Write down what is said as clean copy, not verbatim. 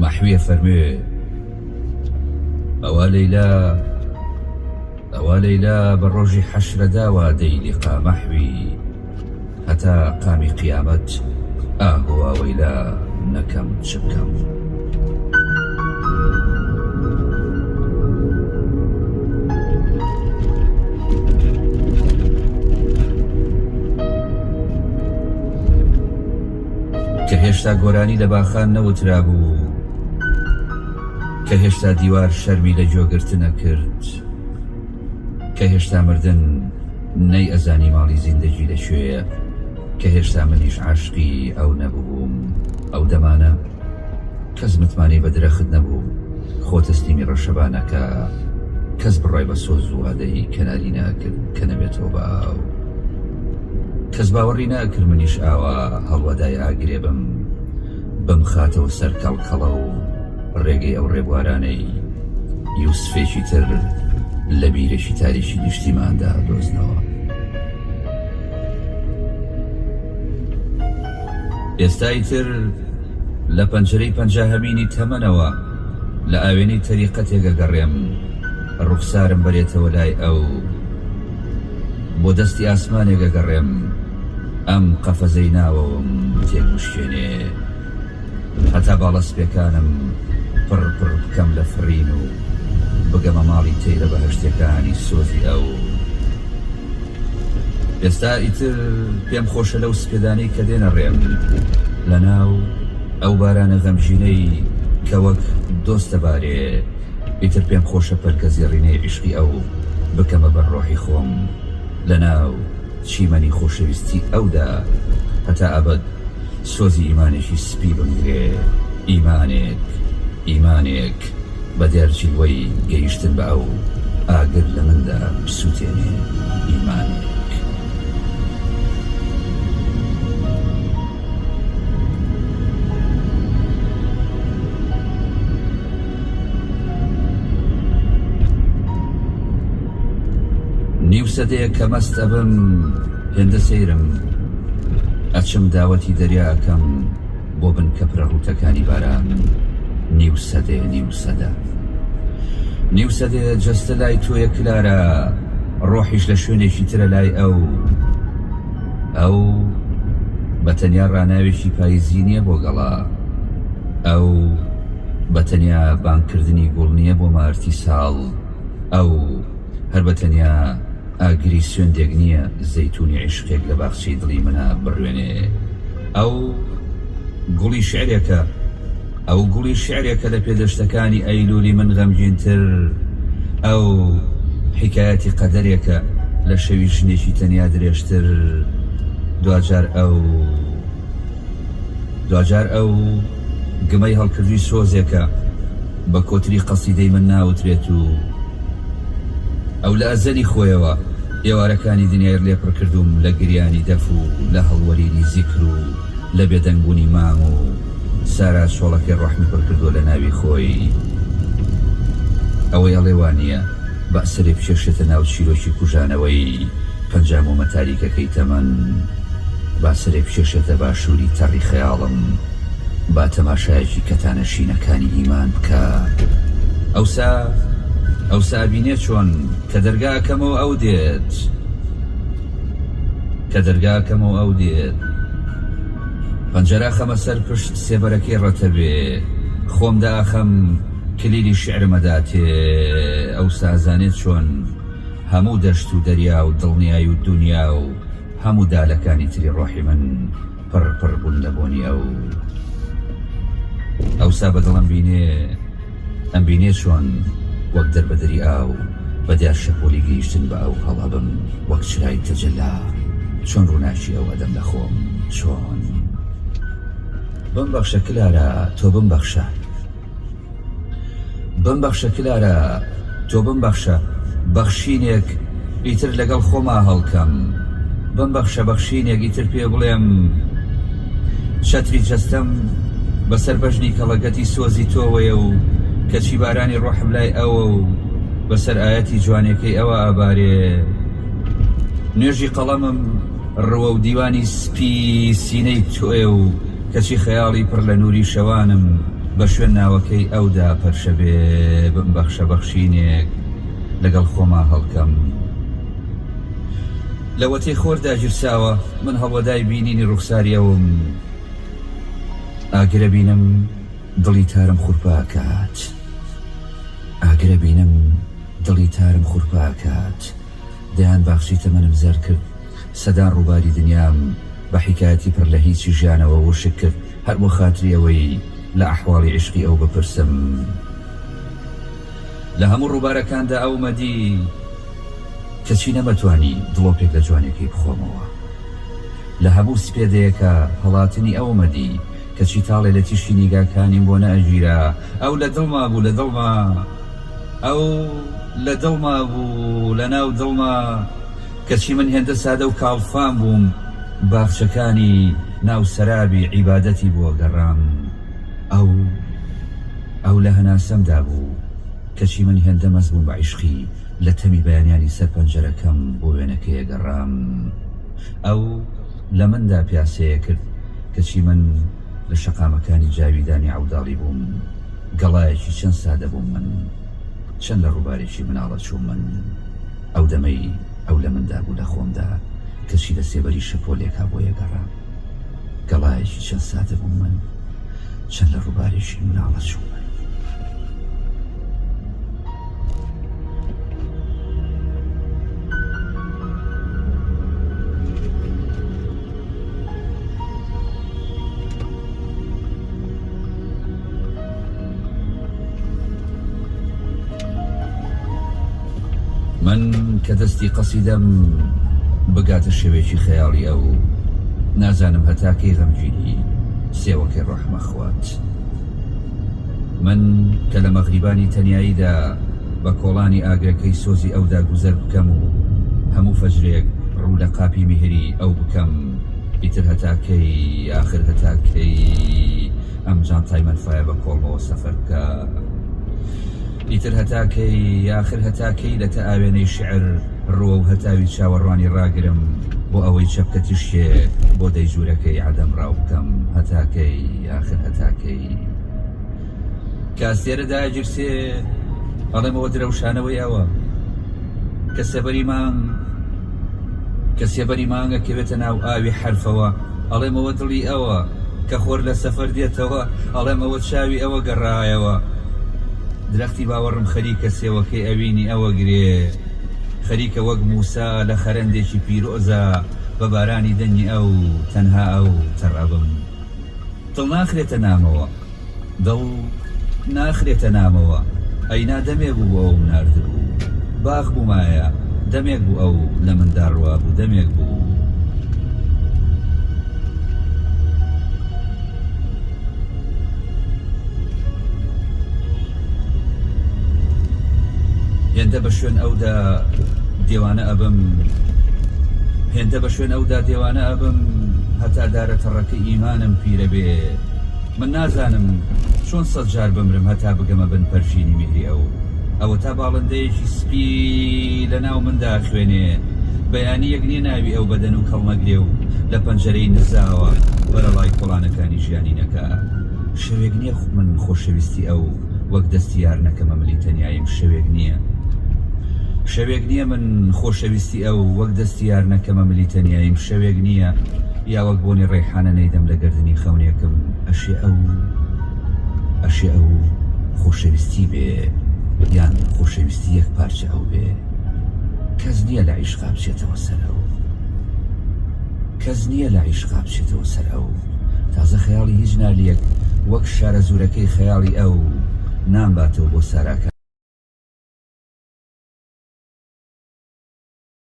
محوية فرمي ئەوە لەیلا بەڕۆژی حەشرەداوە دەیلیقا مەحوی هەتا قامی قیامەت ئاهۆواوەی لا نەکەم چ بکەم. کە هێشتا گۆرانی لە باخان نەوترا بوو، کە هێشتا دیوار شەرمی لە جۆگرتن نەکرد، کە هێشتا مردن نەی ئەزانی ماڵی زیندەگی لەکوێیە، کە هێشتا منیش عاشقی ئەو نەبووم. ئەو دەمانە کەس متمانەی بە درەخت نەبوو، خۆ تەسلیمی ڕەشەبانەکە، کەس بڕای بە سۆز و وادەی کەناری ناکرد کە نەبێتەوە بە ئاو. کەس باوەڕی ناکرد منیش ئاوا هەڵوەدای ئاگرێ بم خاتەوە سەر کەڵکەڵە و ڕێگەی ئەو ڕێبوارانەی یوسفێکی تر لە بیرێکی تاریشی نیشتیماندا دۆزنەوە. ئێستای تر لە پەنجەرەی پەنجاهەمینی تەمەنەوە لە ئاوێنەی تەریقەتێکە گەڕێم، ڕوخسارم بەرێتەوە لای ئەو، بۆ دەستی ئاسمانێکە گەڕێم، ئەم قەفەزەی ناوەوم تێکبشکێنێ، هەتا باڵەسپێکانم پڕ بکەم لە فڕین و بگەمە ماڵی تێرە بەهەشتەکانی سۆزی ئەو. ئێستا ئیتر پێم خۆشە لەو سپێدانەی کە دێنە ڕێم لە ناو ئەو بارانە غەمژینەی کە وەک دۆستە بارێ. ئیتر پێم خۆشە پەرکە زێڕینەی عیشقی ئەو بکەمە بەر ڕۆحی خۆم لە ناو چیمەنی خۆشەویستی ئەودا، هەتا ئەبەد سۆزی ئیمانێکی سپی بنگرێ. ئیمانێک بە دێرجیلوەی گەیشتن بە ئەو ئاگر لە مندا بسووتێنێ. ئیمانێک نیو سەدەیە کە مەست ئەبم هێندە سەیرم، ئەچم داوەتی دەریا ئەکەم بۆ بن کە پرە ڕووتەکانی باران. نیو سەدەیە جەستە لای تۆیە کلارە، ڕۆحیش لە شوێنێکی ترە لای ئەو بەتەنیا ڕاناوێکی پاییزی نییە بۆ گەڵا، ئەو بەتەنیا بانکردنی گوڵ نییە بۆ مارتی ساڵ، ئەو هەر بەتەنیا ئاگری سوێندێک نییە زەیتونی عیشقێک لە باخچەی دڵی منە بڕوێنێ. ئەو گوڵی شعرێکە لە پێدەشتەکانی ئەیلولی من غەمگینتر، ئەو حکایەتی قەدەرێکە لە شەوی ژنێکی تەنیا درێژتر. دوجار ئەو گمەی هەڵکردوی سۆزێکە بە کۆتری قەسیدەی من ناوترێت و ئەو لە ئەزەلی خۆیەوە ئێوارەکانی دنیای لێ پڕ کردوم لە گریانی دەف و لە هەڵوەرینی زیکر و لە بێدەنگبوونی مام و سارا سۆڵەکەی ڕەحمی پڕ کردووە لە ناوی خۆی. ئەوەی ئەڵێوانیە بەسەرێ بچێشێتە ناو چیرۆکی کوژانەوەی پەنجام و مەتاریکەکەی تەمەن، باسەرێ بچێشێتە باشووری تەڕی خەیاڵم، با تەماشایەکی کەتانەشینەکانی ئیمان بکە. ئەوسا بینێ چۆن کە دەرگاکەمەوە ئەو دێت، پەنجەرە خەمە سەر پشت سێبەرەکەی ڕەتەبێ، خۆمدا ئەخەم کلیلی شعرمەداتێ. ئەوسا زانێت چۆن هەموو دەشت و دەریا و دڵنیای و دنیا و هەموو دالەکانی تری ڕۆحی من پڕ بوون لە بۆنی ئەوسا بەدڵم بینێ چۆن وەک دەربەدەری ئاو بە دیار شەپۆلی گەیشتن بە ئەو هەڵابم، وەک چرای تەجەلا چۆن ڕووناچی ئەو ئەدەم لە خۆم. چۆن بمبەخشە کلارە تۆ بمبەخشە بەخشینێک ئیتر لەگەڵ خۆما هەڵکەم، بمبەخشە بەخشینێک ئیتر پێ بڵێم چەتری جەستەم بەسەر بەژنی کەڵەگەتی سۆزی تۆوەیە و کەچی بارانی ڕۆحم لای ئەوە و بەسەر ئاەتی جوانەکەی ئەوە ئابارێ. نوێژی قەڵەمم ڕوە و دیوانی سپی سینەی تۆێ و کەچی خەیاڵی پڕ لە نووری شەوانم بە شوێن ناوەکەی ئەودا پەرشەبێ بمبەخشە بەخشینێک لەگەڵ خۆما هەڵکەم. لە وەتەی خۆردا گیرساوە من هەڵوەدای بینینی ڕوخساریەوم، ئاگرە بینم دڵی تارم خوورپاکات، ئاگرە بینم دڵی تارم خوورپاکات. دەیان باخشی تەمەنم زەر کرد، سەدان ڕووباری دنیام بە حیکایەتی پڕ لە هیچی ژیانەوە وشک کرد، هەر بۆ خاتری ئەوەی لە ئەحواڵی عشقی ئەو بپرسم. لە هەموو ڕووبارەکاندا ئەومەدی کەچی نەمەتوانی دڵۆپێک لە جوانێکی بخۆمەوە. لە هەموو سپێدەیەکە هەڵاتنی ئەومەدی کەچی تاڵێ لە تیشی نیگاکانیم بۆ نەئەگیرا. ئەو لە دڵما بوو، لە دڵما، ئەو لە دڵما بوو، لە ناو دڵما. کەچی من هێندە سادە و کاڵفام بووم، باخچەکانی ناو سەرابی عیبادەتی بۆ گەڕام. ئەو لە هەناسەمدا بوو، کەچی من هێندە مەست بووم بە عیشقی لە تەمی بەیانیانی سەر پەنجەرەکەم بۆ وێنەکەیە گەڕام. ئەو لە مندا پیاسەیە کرد، کەچی من لە شەقامەکانی جاویدانی عەوداڵی بووم. گەڵایەکی چەند سادە بووم من، چەند لە ڕووبارێکی مناڵە چووم من. ئەو دەمەی ئەو لە مندا بوو لە خۆمدا، کەچی لە سێبەری شەپۆلێکا بۆیە گەڕام. گەڵایەکی چەند سادە بووم من، چەند لە ڕووبارێکی مناڵە چووم من. من کە دەستی قەسیدەم بگاتە شێوێکی خەیاڵی ئەو، نازانم هەتاکەی غەمگینی سێوەکەی ڕەحمە خوات. من کە لە مەغریبانی تەنیاییدا بە کۆڵانی ئاگرەکەی سۆزی ئەودا گوزەر بکەم و هەموو فەجرێک ڕوو لە قاپی میهری ئەو بکەم، ئیتر هەتاکەی ئاخر هەتاکەی ئەم جانتای منفایە بە کۆڵمەوە سەفەر بکە، ئیتر هەتاکەی ئاخر هەتاکەی لە تەئاوێنەی شعر ڕووە و هەتاوی چاوەڕوانی ڕاگرم بۆ ئەوەی چەپکە تیشێ بۆ دەیجوورەکەی عەدەم ڕاو بکەم. هەتاکەی ئاخر هەتاکەی کاسێرەدا جرسێ ئەڵێمەوە درەوشانەوەی ئەوە کە سێبەری مانگە کەوێتە ناو ئاوی حرفەوە. ئەڵێمەوە دڵی ئەوە کە خۆر لە سەفەر دێتەوە. ئەڵێمەوە چاوی ئەوە گەڕایەوە. درەختی باوەڕم خەریکە سێوەکەی ئەوینی ئەوە گرێ، خەریکە وەک موسا لە خەرەندێکی پیرۆزە بە بارانی دەنگی ئەو تەنها ئەو تەڕەبم. دڵ ناخرێتە نامەوە، دڵ ناخرێتە نامەوە. ئەینا دەمێک بوو بۆ ئەو ناردبوو، باخ بوومایە دەمێک بوو ئەو لە مندا ڕوا بوو، دەمێک بوو. هێندە بە شوێن ئەودا دێوانە ئەبم، هێندە بە شوێن ئەودا دێوانە ئەبم، هەتا دارە تەڕەکە ئیمانم پیرە بێ. من نازانم چۆن سەد جار بمرم هەتا بگەمە بن پەرژینی میهری ئەوە تا باڵندەیەکی سپی لە ناو مندا خوێنێ. بەیانی یەک نییە ناوی ئەو بەدەن و کەڵمەگرێ و لە پەنجەرەی نزاوە بەرەڵای کۆڵانەکانی ژیانی نەکە. شەوێک نییە من خۆشەویستی ئەو وەک دەستی یار نەکەمە ملی تەنیاییم. شەوێک نییە، شەوێک نییە من خۆشەویستی ئەو وەک دەستی یار نەکەمە ملی تەنیاییم. شەوێک نییە یا وەک بۆنی ڕێحانە نەیدەم لە گەردنی خەونێکم. ئەشێ ئەو خۆشەویستی بێ یان خۆشەویستی یەک پارچە ئەو بێ. کەس نییە لە عیشقا بچێتەوە سەر ئەو، کەس نییە لە عیشقا بچێتەوە سەر ئەو. تازە خەیاڵی هیچ نالیەک وەک شارە زورەکەی خەیاڵی ئەو نامباتەوە بۆ ساراکە.